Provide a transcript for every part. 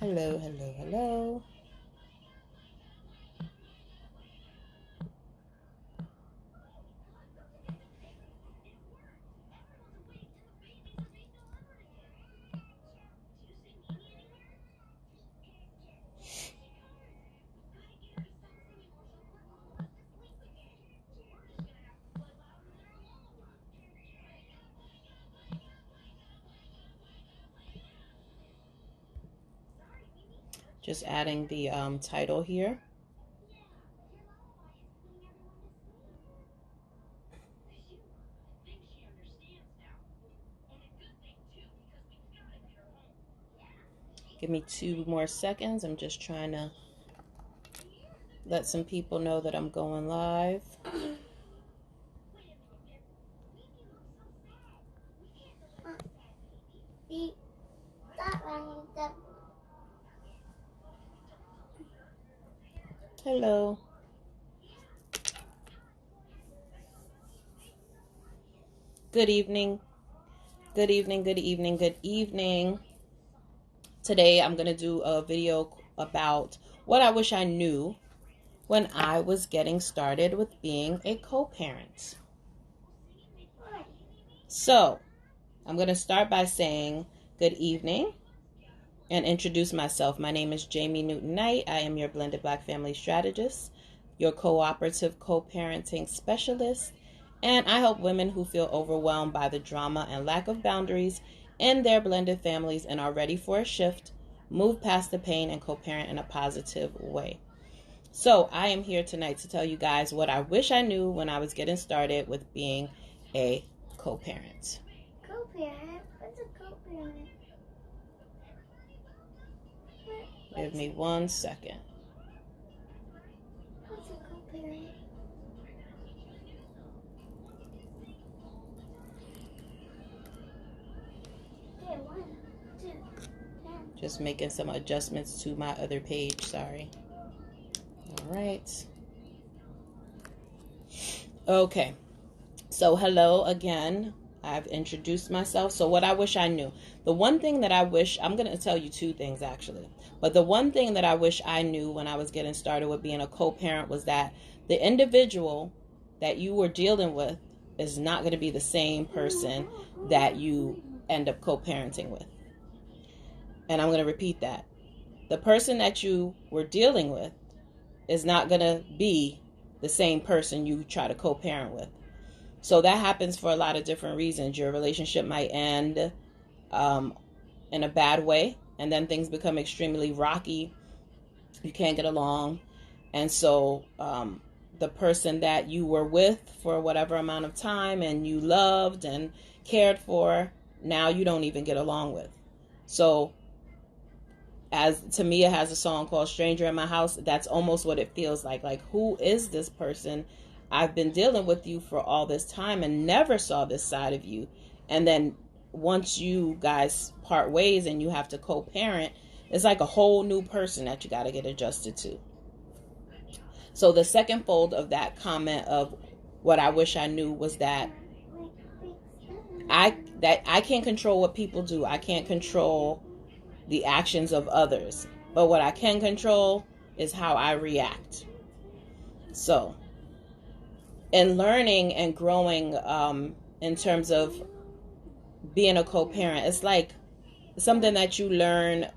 Hello, hello, hello. Just adding the title here. Give me 2 more seconds. I'm just trying to let some people know that I'm going live. Hello. Good evening. Good evening, good evening, good evening. Today I'm going to do a video about what I wish I knew when I was getting started with being a co-parent. So, I'm going to start by saying good evening and introduce myself. My name is Jamie Newton-Knight. I am your blended Black family strategist, your cooperative co-parenting specialist, and I help women who feel overwhelmed by the drama and lack of boundaries in their blended families and are ready for a shift, move past the pain, and co-parent in a positive way. So I am here tonight to tell you guys what I wish I knew when I was getting started with being a co-parent. Co-parent? What's a co-parent? Give me 1 second. What's a co-parent? Okay, 1, 2, 10. Just making some adjustments to my other page, sorry. All right. Okay. So hello again. I've introduced myself. So what I wish I knew. The one thing that I wish, I'm going to tell you 2 things actually. But the one thing that I wish I knew when I was getting started with being a co-parent was that the individual that you were dealing with is not going to be the same person that you end up co-parenting with. And I'm going to repeat that. The person that you were dealing with is not going to be the same person you try to co-parent with. So that happens for a lot of different reasons. Your relationship might end in a bad way, and then things become extremely rocky. You can't get along. And so the person that you were with for whatever amount of time and you loved and cared for, now you don't even get along with. So as Tamia has a song called Stranger in My House, that's almost what it feels like. Like, who is this person? I've been dealing with you for all this time and never saw this side of you. And then once you guys part ways and you have to co-parent, it's like a whole new person that you got to get adjusted to. So the second fold of that comment of what I wish I knew was that I can't control what people do. I can't control the actions of others. But what I can control is how I react. So, in learning and growing in terms of being a co-parent, it's like something that you learn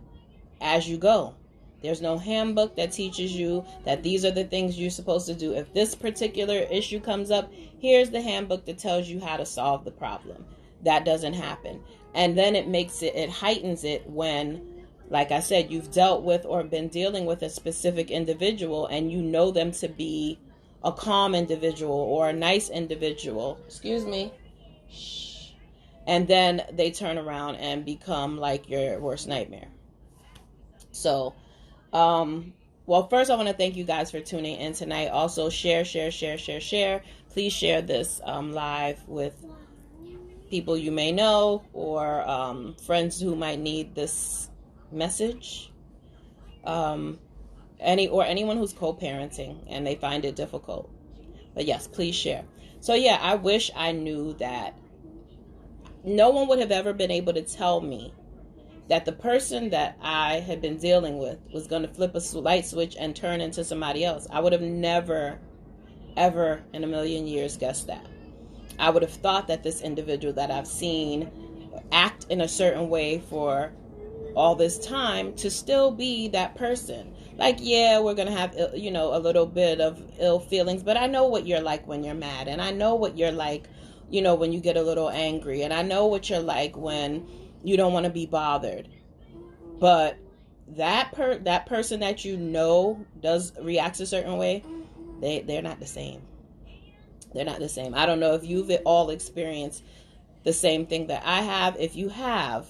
as you go. There's no handbook that teaches you that these are the things you're supposed to do. If this particular issue comes up, here's the handbook that tells you how to solve the problem. That doesn't happen. And then it heightens it when, like I said, you've dealt with or been dealing with a specific individual and you know them to be a calm individual or a nice individual. Excuse me. Shh. And then they turn around and become like your worst nightmare. So, well, first I want to thank you guys for tuning in tonight. Also, share. Please share this live with people you may know or friends who might need this message. Anyone who's co-parenting and they find it difficult. But yes, please share. So yeah, I wish I knew that no one would have ever been able to tell me that the person that I had been dealing with was going to flip a light switch and turn into somebody else. I would have never, ever in a million years guessed that. I would have thought that this individual that I've seen act in a certain way for all this time to still be that person. Like, yeah, we're going to have, a little bit of ill feelings, but I know what you're like when you're mad. And I know what you're like, when you get a little angry. And I know what you're like when you don't want to be bothered. But that person that does reacts a certain way, they're not the same. They're not the same. I don't know if you've all experienced the same thing that I have. If you have,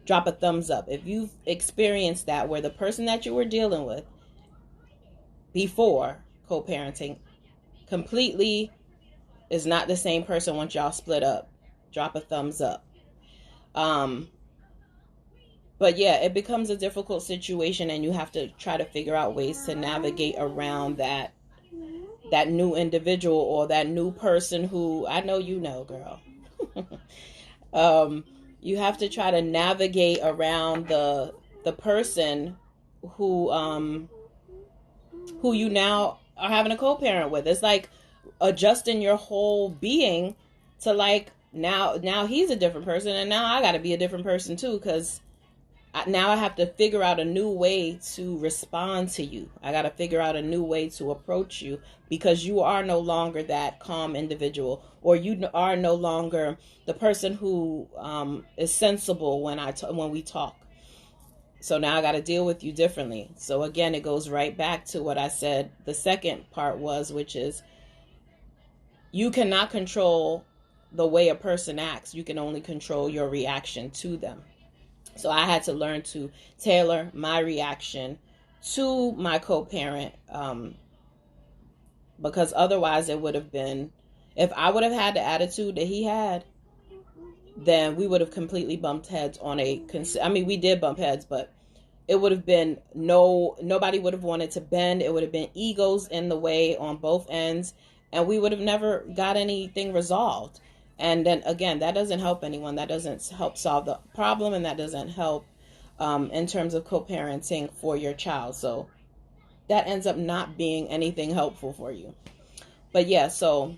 drop a thumbs up. If you've experienced that, where the person that you were dealing with before co-parenting completely is not the same person once y'all split up, drop a thumbs up. But yeah, it becomes a difficult situation, and you have to try to figure out ways to navigate around that new individual or that new person who I know girl. You have to try to navigate around the person who you now are having a co-parent with. It's like adjusting your whole being to, like, now he's a different person, and now I got to be a different person too, because now I have to figure out a new way to respond to you. I got to figure out a new way to approach you, because you are no longer that calm individual, or you are no longer the person who is sensible when we talk. So now I got to deal with you differently. So again, it goes right back to what I said the second part was, which is you cannot control the way a person acts. You can only control your reaction to them. So I had to learn to tailor my reaction to my co-parent, because otherwise it would have been, if I would have had the attitude that he had, then we would have completely bumped heads we did bump heads, but it would have been nobody would have wanted to bend. It would have been egos in the way on both ends, and we would have never got anything resolved. And then again, that doesn't help anyone. That doesn't help solve the problem, and that doesn't help in terms of co-parenting for your child. So that ends up not being anything helpful for you. But yeah, so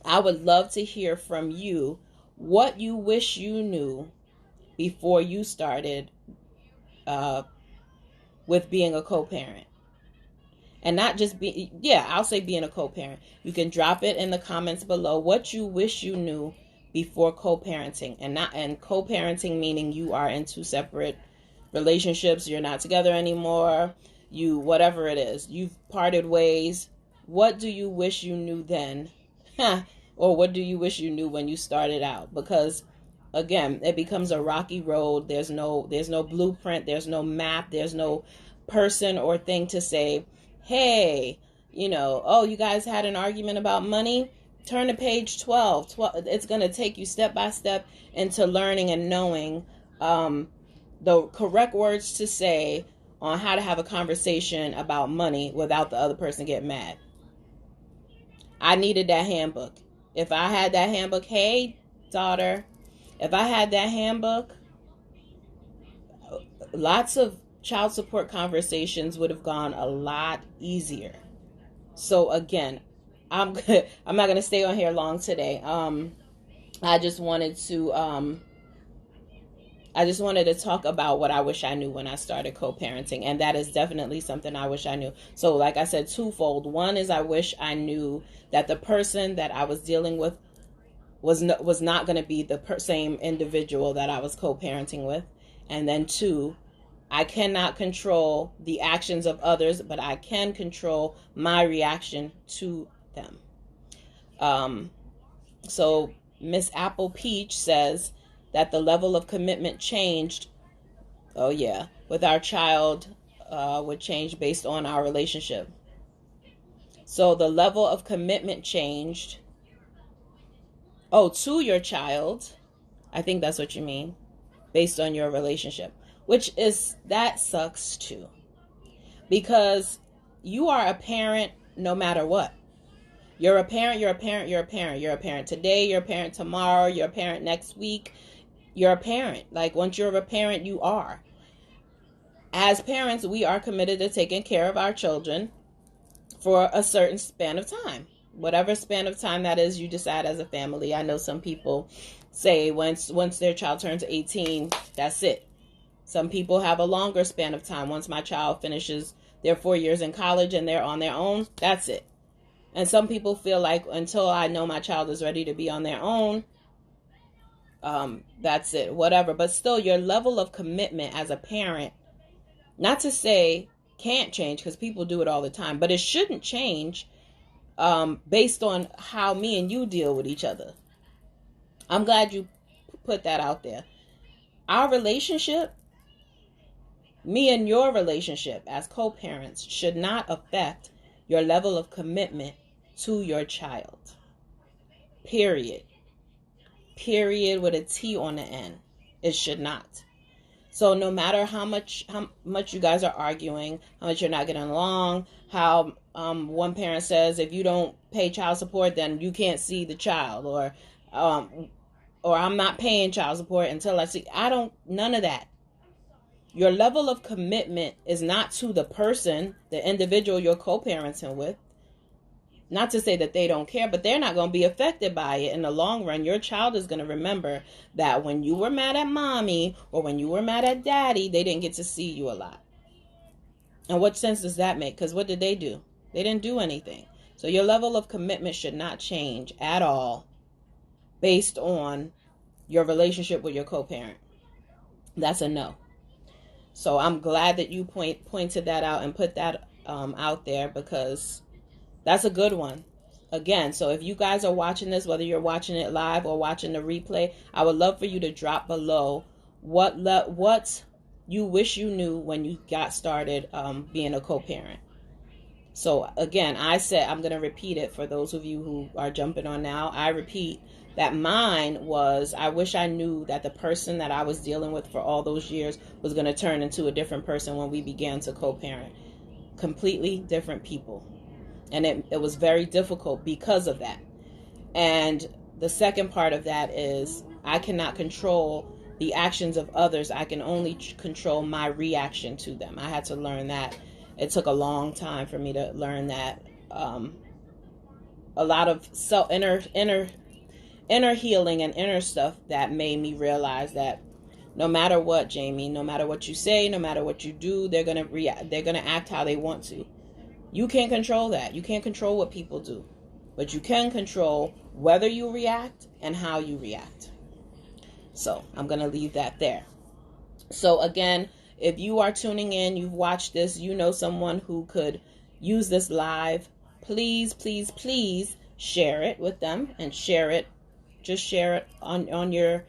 I would love to hear from you what you wish you knew before you started with being a co-parent. And not just I'll say being a co-parent. You can drop it in the comments below what you wish you knew before co-parenting. And co-parenting meaning you are in two separate relationships, you're not together anymore, whatever it is, you've parted ways. What do you wish you knew then? Or what do you wish you knew when you started out? Because again, it becomes a rocky road. There's no blueprint, there's no map, there's no person or thing to say, hey, you guys had an argument about money? Turn to page 12. It's going to take you step by step into learning and knowing the correct words to say on how to have a conversation about money without the other person getting mad. I needed that handbook. If I had that handbook, hey, daughter, if I had that handbook, lots of child support conversations would have gone a lot easier. So again, I'm not going to stay on here long today. I just wanted to talk about what I wish I knew when I started co-parenting, and that is definitely something I wish I knew. So like I said, twofold. One is I wish I knew that the person that I was dealing with was not going to be the same individual that I was co-parenting with. And then two, I cannot control the actions of others, but I can control my reaction to them. So Miss Apple Peach says that the level of commitment changed. Oh yeah, with our child would change based on our relationship. So the level of commitment changed. Oh, to your child. I think that's what you mean. Based on your relationship. That sucks too. Because you are a parent no matter what. You're a parent, you're a parent, you're a parent. You're a parent today, you're a parent tomorrow, you're a parent next week. you're a parent. Like, once you're a parent, you are. As parents, we are committed to taking care of our children for a certain span of time. Whatever span of time that is, you decide as a family. I know some people say once their child turns 18, that's it. Some people have a longer span of time. Once my child finishes their 4 years in college and they're on their own, that's it. And some people feel like until I know my child is ready to be on their own, that's it, whatever. But still, your level of commitment as a parent, not to say can't change, because people do it all the time, but it shouldn't change based on how me and you deal with each other. I'm glad you put that out there. Our relationship, me and your relationship as co-parents, should not affect your level of commitment to your child. Period. Period, with a T on the end. It should not. So no matter how much you guys are arguing, how much you're not getting along, how one parent says if you don't pay child support, then you can't see the child, or I'm not paying child support until I see. None of that. Your level of commitment is not to the person, the individual you're co-parenting with. Not to say that they don't care, but they're not going to be affected by it in the long run. Your child is going to remember that when you were mad at mommy or when you were mad at daddy, they didn't get to see you a lot. And what sense does that make? Because what did they do? They didn't do anything. So your level of commitment should not change at all based on your relationship with your co-parent. That's a no. So I'm glad that you pointed that out and put that out there, because that's a good one. Again, so if you guys are watching this, whether you're watching it live or watching the replay, I would love for you to drop below what you wish you knew when you got started being a co-parent. So again, I said, I'm going to repeat it for those of you who are jumping on now. I repeat that mine was, I wish I knew that the person that I was dealing with for all those years was going to turn into a different person when we began to co-parent. Completely different people. And it was very difficult because of that. And the second part of that is I cannot control the actions of others. I can only control my reaction to them. I had to learn that. It took a long time for me to learn that. A lot of inner healing and inner stuff that made me realize that no matter what, Jamie, no matter what you say, no matter what you do, they're gonna react. They're gonna act how they want to. You can't control that. You can't control what people do. But you can control whether you react and how you react. So I'm going to leave that there. So again, if you are tuning in, you've watched this, you know someone who could use this live, please, please, please share it with them, and share it. Just share it on your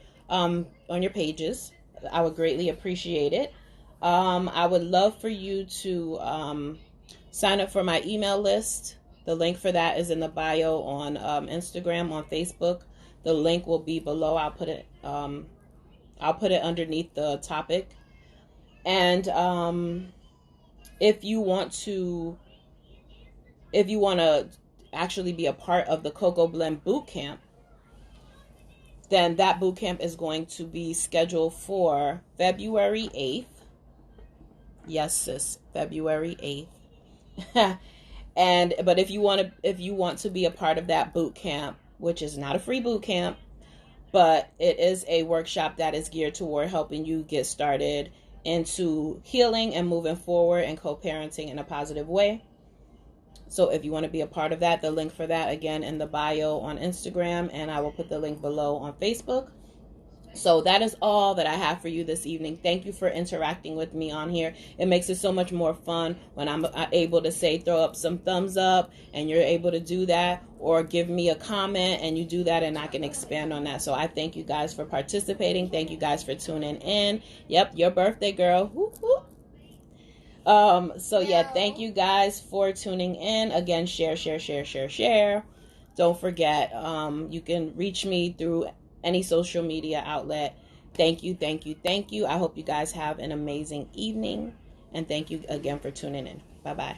pages. I would greatly appreciate it. I would love for you to sign up for my email list. The link for that is in the bio on Instagram, on Facebook. The link will be below. I'll put it underneath the topic. And if you want to actually be a part of the CoCo Blend Bootcamp, then that bootcamp is going to be scheduled for February 8th. Yes, sis, February 8th. But if you want to be a part of that boot camp, which is not a free boot camp, but it is a workshop that is geared toward helping you get started into healing and moving forward and co-parenting in a positive way. So if you want to be a part of that, the link for that again in the bio on Instagram, and I will put the link below on Facebook. So that is all that I have for you this evening. Thank you for interacting with me on here. It makes it so much more fun when I'm able to say, throw up some thumbs up, and you're able to do that, or give me a comment and you do that, and I can expand on that. So I thank you guys for participating. Thank you guys for tuning in. Yep, your birthday, girl. Whoop, whoop. So yeah, thank you guys for tuning in. Again, share. Don't forget, you can reach me through any social media outlet. Thank you. I hope you guys have an amazing evening, and thank you again for tuning in. Bye-bye.